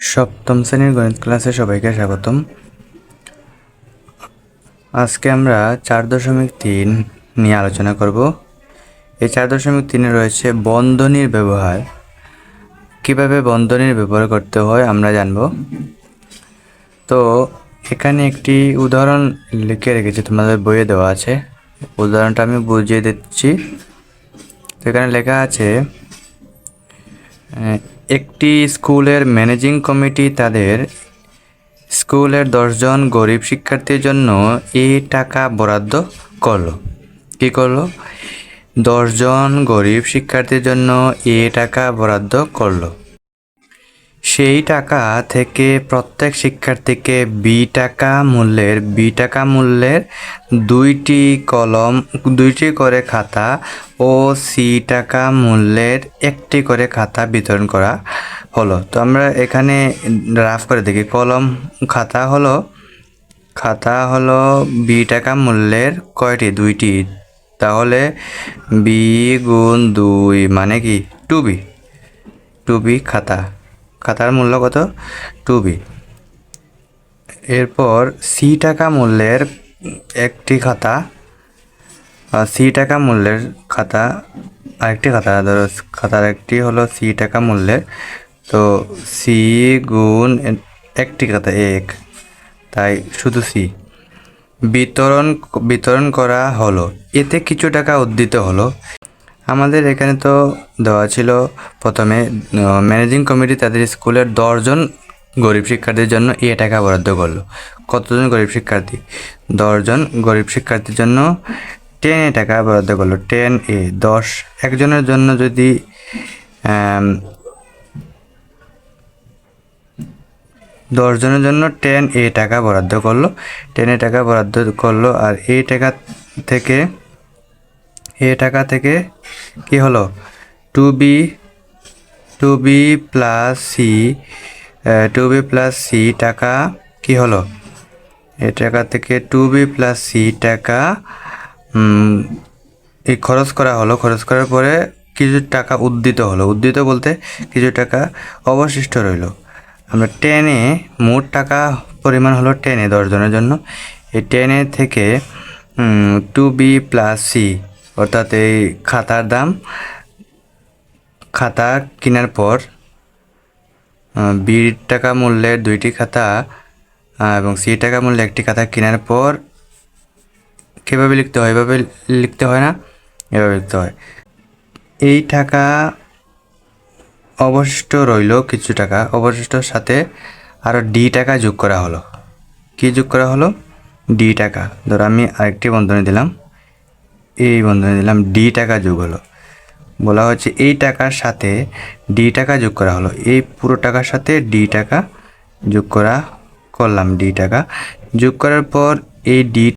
সপ্তম শ্রেণীর গণিত ক্লাসে সবাইকে স্বাগতম। আজকে আমরা 4.3 নিয়ে আলোচনা করব। এই 4.3-এ রয়েছে বন্ধনীর ব্যবহার। কিভাবে বন্ধনীর ব্যবহার করতে হয় আমরা জানব। তো এখানে একটি উদাহরণ লিখে রেখেছি, তোমাদের বইয়ে দেওয়া আছে। উদাহরণটা আমি বুঝিয়ে দিচ্ছি। তো এখানে লেখা আছে, একটি স্কুলের ম্যানেজিং কমিটি তাদের স্কুলের 10 জন গরিব শিক্ষার্থীর জন্য এই টাকা বরাদ্দ করলো। কি করলো? 10 জন গরিব শিক্ষার্থীর জন্য এই টাকা বরাদ্দ করলো। সেই টাকা থেকে প্রত্যেক শিক্ষার্থীকে বি টাকা মূল্যের দুইটি করে খাতা ও সি টাকা মূল্যের একটি করে খাতা বিতরণ করা হলো। তো আমরা এখানে রাফ করে দেখি। কলম খাতা হলো বি টাকা মূল্যের কয়টি? দুইটি। তাহলে বি গুণ 2 মানে কি 2b খাতার মূল্য কত? 2b। এরপর সি টাকা মূল্যের একটি খাতা, সি টাকা মূল্যের খাতা আরেকটি খাতা, ধরো খাতার একটি হলো সি টাকা মূল্যের, তো সি গুণ একটি খাতা 1, তাই শুধু সি বিতরণ করা হলো। এতে কিছু টাকা উদ্ধৃত হলো। আমাদের এখানে তো দেওয়া ছিল প্রথমে ম্যানেজিং কমিটি তাদের স্কুলের 10 জন গরিব শিক্ষার্থীর জন্য এ টাকা বরাদ্দ করলো। কতজন গরিব শিক্ষার্থী? 10 জন গরিব শিক্ষার্থীর জন্য 10 টাকা বরাদ্দ করলো। 10 10 একজনের জন্য যদি 10 জনের জন্য 10 টাকা বরাদ্দ করলো। 10 টাকা বরাদ্দ করলো। আর এই টাকা থেকে কি হলো? 2b প্লাস সি টাকা কি হলো? এই টাকা থেকে 2b প্লাস সি টাকা এই খরচ করা হলো। খরচ করার পরে কিছু টাকা উদ্ধৃত হলো। উদ্ধৃত বলতে কিছু টাকা অবশিষ্ট রইল। আমরা 10 মোট টাকা পরিমাণ হলো 10 10 জনের জন্য। এই 10 থেকে 2b প্লাস সি অর্থাৎ এই খাতার দাম, খাতা কেনার পর বি টাকা মূল্যের 2টি খাতা এবং সি টাকা মূল্যের একটি খাতা কেনার পর কীভাবে লিখতে হয়? এভাবে লিখতে হয় না, এভাবে লিখতে হয়। এই টাকা অবশিষ্ট রইল, কিছু টাকা অবশিষ্টর সাথে আরও ডি টাকা যোগ করা হলো। কি যোগ করা হলো? ডি টাকা। ধরো আমি আরেকটি বন্ধনী দিলাম, এই বন্ধনী দিলাম, ডি টাকা যোগ হলো। বলা হচ্ছে এই টাকার সাথে ডি টাকা যোগ করা হলো। এই পুরো টাকার সাথে ডি টাকা যোগ করলাম। ডি টাকা যোগ করার পর এই ডি,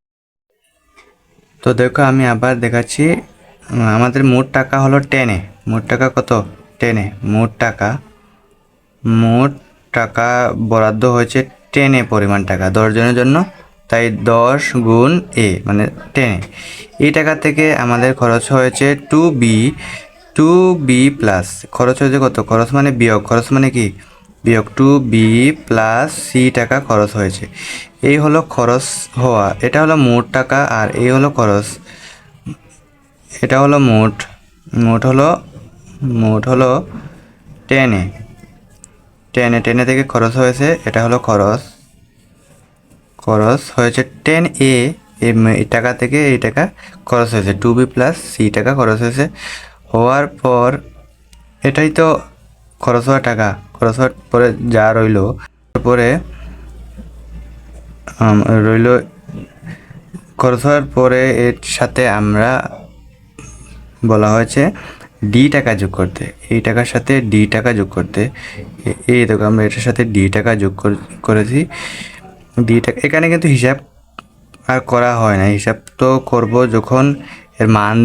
তো দেখো আমি আবার দেখাচ্ছি। আমাদের মোট টাকা হলো 10। মোট টাকা কত? 10। মোট টাকা বরাদ্দ হয়েছে 10 পরিমাণ টাকা 10 জনের জন্য, তাই 10 গুণ এ মানে 10। এই টাকা থেকে আমাদের খরচ হয়েছে 2b প্লাস, খরচ হয়েছে কত? খরচ মানে বিয়োগ, খরচ মানে কি বিয়োগ, 2b প্লাস সি টাকা খরচ হয়েছে। এই হলো খরচ হওয়া। এটা হলো মোট টাকা আর এই হলো খরচ। এটা হলো মোট হলো 10 থেকে খরচ হয়েছে, এটা হলো খরচ হয়েছে 10 এই টাকা থেকে এই টাকা খরচ হয়েছে, 2b প্লাস সি টাকা খরচ হয়েছে। হওয়ার পর এটাই তো খরচ হওয়া টাকা। খরচ হওয়ার পরে যা রইল খরচ হওয়ার পরে এর সাথে আমরা বলা হয়েছে ডি টাকা যোগ করতে। এই টাকার সাথে ডি টাকা যোগ করতে। এই দেখো আমরা এটার সাথে ডি টাকা যোগ করেছি। ডি টাকা এখানে কিন্তু হিসাব আর করা হয় না। হিসাব তো করব যখন এর মান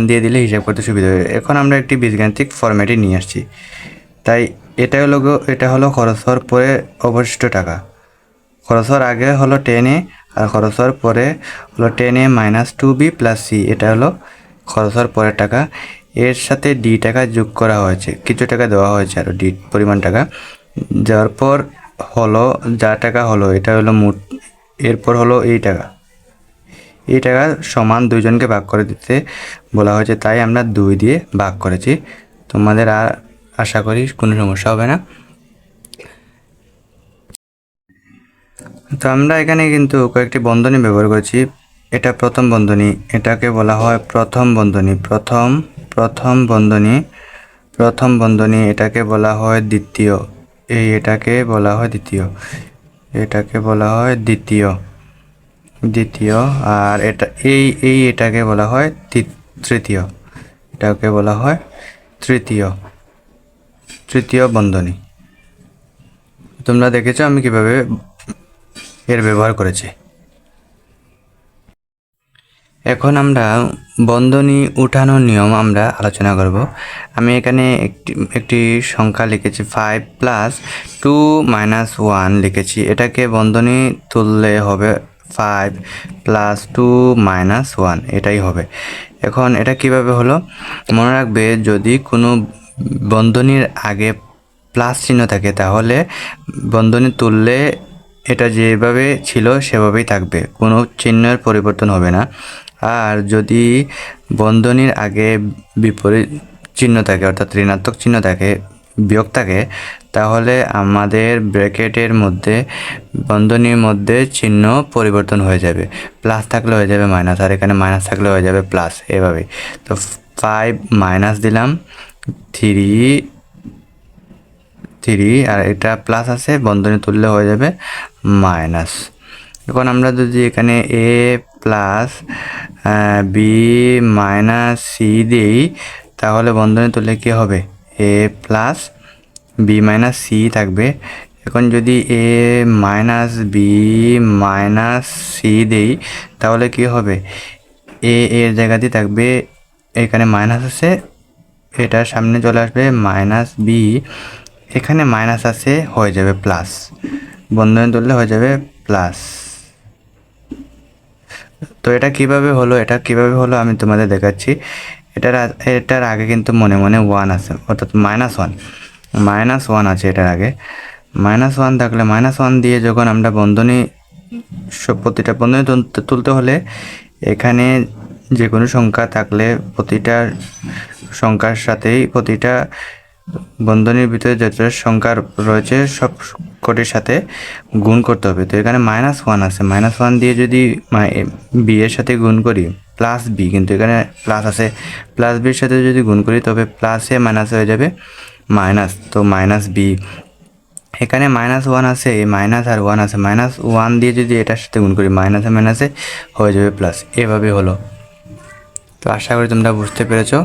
দিয়ে দিলে হিসাব করতে সুবিধা হবে। এখন আমরা একটি বীজগাণিতিক ফরম্যাটে নিয়ে আসছি। তাই এটা হলো খরচ হওয়ার পরে অবশিষ্ট টাকা। খরচ হওয়ার আগে হলো 10 আর খরচ হওয়ার পরে হলো 10 মাইনাস 2b প্লাস সি, এটা হলো খরচ হওয়ার পরের টাকা। এর সাথে ডি টাকা যোগ করা হয়েছে, কিছু টাকা দেওয়া হয়েছে আরও ডি পরিমাণ টাকা। যাওয়ার পর হলো যা টাকা হলো এটা হলো মোট, এরপর হলো এই টাকা সমান দুইজনকে ভাগ করে দিতে বলা হয়েছে, তাই আমরা 2 দিয়ে ভাগ করেছি। তোমাদের আর আশা করি কোনো সমস্যা হবে না। তো আমরা এখানে কিন্তু কয়েকটি বন্ধনী ব্যবহার করেছি। এটা প্রথম বন্ধনী, এটাকে বলা হয় প্রথম বন্ধনী, প্রথম বন্ধনী, এটাকে বলা হয় দ্বিতীয়, এটাকে বলা হয় দ্বিতীয়, আর এটাকে বলা হয় তৃতীয়, এটাকে বলা হয় তৃতীয় বন্ধনী। তোমরা দেখেছো আমি কিভাবে এর ব্যবহার করেছি। এখন আমরা বন্ধনী উঠানোর নিয়ম আমরা আলোচনা করব। আমি এখানে একটি সংখ্যা লিখেছি 5 + 2 - 1 লিখেছি। এটাকে বন্ধনী তুললে হবে 5 + 2 - 1, এটাই হবে। এখন এটা কিভাবে হলো মনে রাখবে, যদি কোনো বন্ধনীর আগে প্লাস চিহ্ন থাকে তাহলে বন্ধনী তুললে এটা যেভাবে ছিল সেভাবেই থাকবে, কোনো চিহ্নের পরিবর্তন হবে না। আর যদি বন্ধনীর আগে বিপরীত চিহ্ন থাকে, অর্থাৎ ঋণাত্মক চিহ্ন থাকে, বিয়োগ থাকে, তাহলে আমাদের ব্র্যাকেটের মধ্যে বন্ধনীর মধ্যে চিহ্ন পরিবর্তন হয়ে যাবে। প্লাস থাকলে হয়ে যাবে মাইনাস, আর এখানে মাইনাস থাকলে হয়ে যাবে প্লাস, এভাবেই। তো 5 মাইনাস দিলাম 3, আর এটা প্লাস আছে, বন্ধনী তুললে হয়ে যাবে মাইনাস। এখন আমরা যদি এখানে a plus b minus c দিই তাহলে বন্ধনী তুললে কী হবে, a plus b minus c থাকবে। এখন যদি a minus b minus c দিই তাহলে কী হবে, এর জায়গাতে থাকবে, এখানে মাইনাস আছে, এটার সামনে চলে আসবে মাইনাস b, এখানে মাইনাস আছে, হয়ে যাবে প্লাস, বন্ধনী তুললে হয়ে যাবে প্লাস। তো এটা কিভাবে হলো আমি তোমাদের দেখাচ্ছি। এটার আগে কিন্তু মনে মনে 1 আছে, অর্থাৎ -1 আছে এটার আগে। -1 থাকলে -1 দিয়ে যখন আমরা প্রতিটা বন্ধনী তুলতে হলে এখানে যে কোনো সংখ্যা থাকলে প্রতিটা সংখ্যার সাথেই প্রতিটা বন্ধনীর ভিতরে যত সংখ্যা রয়েছে সব কটির সাথে গুণ করতে হবে। তো এখানে -1 আছে, -1 দিয়ে যদি বি এর সাথে গুণ করি প্লাস বি, কিন্তু এখানে প্লাস আছে, প্লাস বির সাথে যদি গুণ করি তবে প্লাসে মাইনাস হয়ে যাবে মাইনাস, তো মাইনাস বি। এখানে -1 আছে, মাইনাস আর 1 আছে, -1 দিয়ে যদি এটার সাথে গুণ করি মাইনাসে মাইনাসে হয়ে যাবে প্লাস, এভাবে হলো। তো আশা করি তোমরা বুঝতে পেরেছো।